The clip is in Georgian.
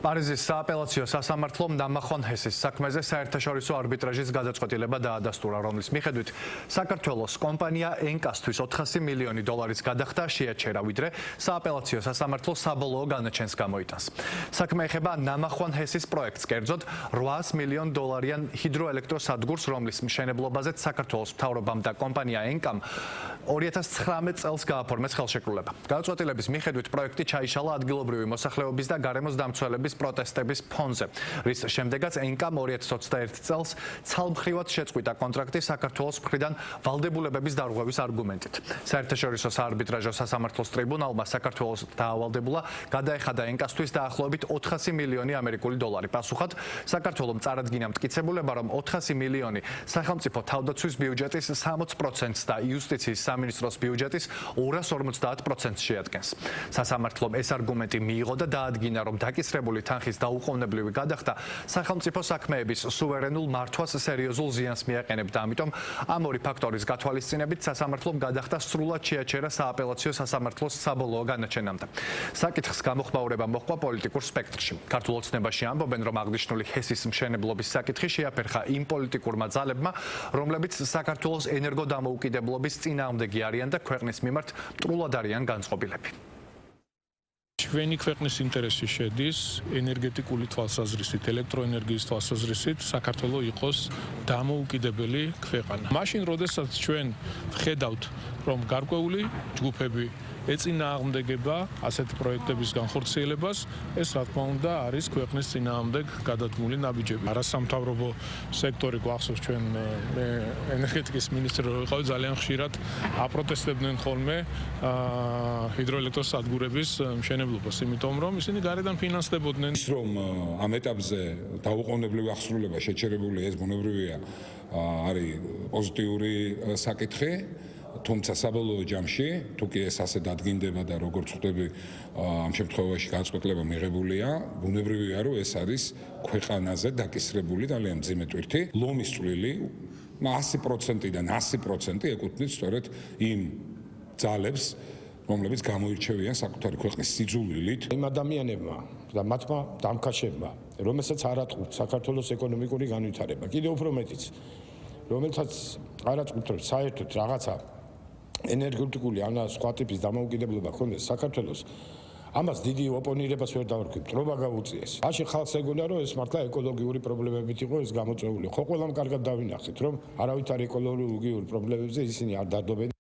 პარიზის სააპელაციო სასამართლომ ნამახვან ჰესის საქმეზე საერთაშორისო არბიტრაჟის გადაწყვეტილება დაადასტურა, რომლის მიხედვით საქართველოს კომპანია ენკასთვის 400 მილიონი დოლარის გადახდა შეაჩერა, ვიდრე სააპელაციო სასამართლო საბოლოო განაჩენს გამოიტანს. საქმე ეხება ნამახვან ჰესის პროექტს, კერძოდ 800 მილიონ დოლარიან ჰიდროელექტროსადგურს, რომლის მშენებლობაზეც საქართველოს მთავრობამ და კომპანია ენკამ 2019 წელს გააფორმეს ხელშეკრულება. გადაწყვეტილების მიხედვით პროექტი ჩაიშალა ადგილობრივი მოსახლეობის და გარემოს დამცველების პროტესტების ფონზე, რის შემდეგაც ენკამ 2021 წელს ცალმხრივად შეწყვიტა კონტრაქტი საქართველოს მხრიდან ვალდებულებების დარღვევის არგუმენტით. საერთაშორისო საარბიტრაჟო სასამართლოს ტრიბუნალმა საქართველოს დაავალდებულა გადაეხადა ენკასთვის დაახლოებით 400 მილიონი ამერიკული დოლარი. პასუხად საქართველომ წარადგინა მტკიცებულება, რომ 400 მილიონი სახელმწიფო თავდაცვის ბიუჯეტის 60%-ს და იუსტიციის სამინისტროს ბიუჯეტის 250%-ს შეადგენს. სასამართლომ ეს არგუმენტი მიიღო და დაადგინა, რომ დაკისრებული თანხის დაუყოვნებლივი გადახდა სახელმწიფო საქმეების სუვერენულ მართვას სერიოზულ ზიანს მიაყენებდა. ამიტომ ამ ორი ფაქტორის გათვალისწინებით სასამართლომ გადახდა სრულად შეაჩერა სააპელაციო სასამართლოს საბოლოო განაჩენამდე. საკითხს გამოხმაურება მოჰყვა პოლიტიკურ სპექტრში. ქართულ ოცნებაში ამბობენ, რომ აღნიშნული ჰესის მშენებლობის საკითხი შეაფერხა იმ პოლიტიკურმა ძალებმა, რომლებიც საქართველოს ენერგოდამოუკიდებლობის წინააღმდეგი არიან და ქვეყნის მიმართ მტრულად არიან განწყობილები. ჩვენი ქვეყნის ინტერესი შედის ენერგეტიკული თვალსაზრისით, ელექტროენერგიის თვალსაზრისით საქართველო იყოს დამოუკიდებელი ქვეყანა. მაშინ, როდესაც ჩვენ ვხედავთ, რომ გარკვეული ჯგუფები ეწინააღმდეგება ასეთი პროექტების განხორციელებას, ეს რა თქმა უნდა არის ქვეყნის წინააღმდეგ გადადგმული ნაბიჯები. არასამთავრობო სექტორი გვახსოვს, ჩვენ ენერგეტიკის მინისტრი რო ვიყავი, ძალიან ხშირად აპროტესტებდნენ ხოლმე ჰიდროელექტროსადგურების მშენებლობას, იმიტომ რომ ისინი გარედან ფინანსდებოდნენ. ის რომ ამ ეტაპზე დაუყოვნებლივი აღსრულება შეჩერებული ეს ბუნებრივია არის პოზიტიური საკითხი. თუმცა საბოლოო ჯამში, თუ კი ეს ასე დადგინდება და როგორც ხვდები, ამ შემთხვევაში გადაწყვეტილება მიღებულია, ბუნებრივია, რომ ეს არის ქვეყანაზე დაკისრებული ძალიან მძიმე ტვირთი. ლომის წვლილი 100%-დან 100% ეკუთვნის სწორედ იმ ძალებს, რომლებიც გამოირჩევიან საკუთარი ქვეყნის სიძულვილით. იმ ადამიანებმა და მათმა დამქაშებმა, რომელსაც არ ატყუთ საქართველოს ეკონომიკური განვითარება, კიდევ უფრო მეტიც, რომელსაც არ ატყუთ, რომ საერთოდ რაღაცა ენერგეტიკული ან სხვა ტიპის დამოუკიდებლობა ქონდეს საქართველოს, ამას დიდი ოპონირებას ვერ დავარქვით, ტრობა გაუწიეს. მაშინ ხალხს ეგონა, რომ ეს მართლა ეკოლოგიური პრობლემებით იყო ეს გამოწვეული. ხო ყველამ კარგად დავინახეთ, რომ არავითარ ეკოლოგიურ პრობლემებზე ისინი არ დადობენ.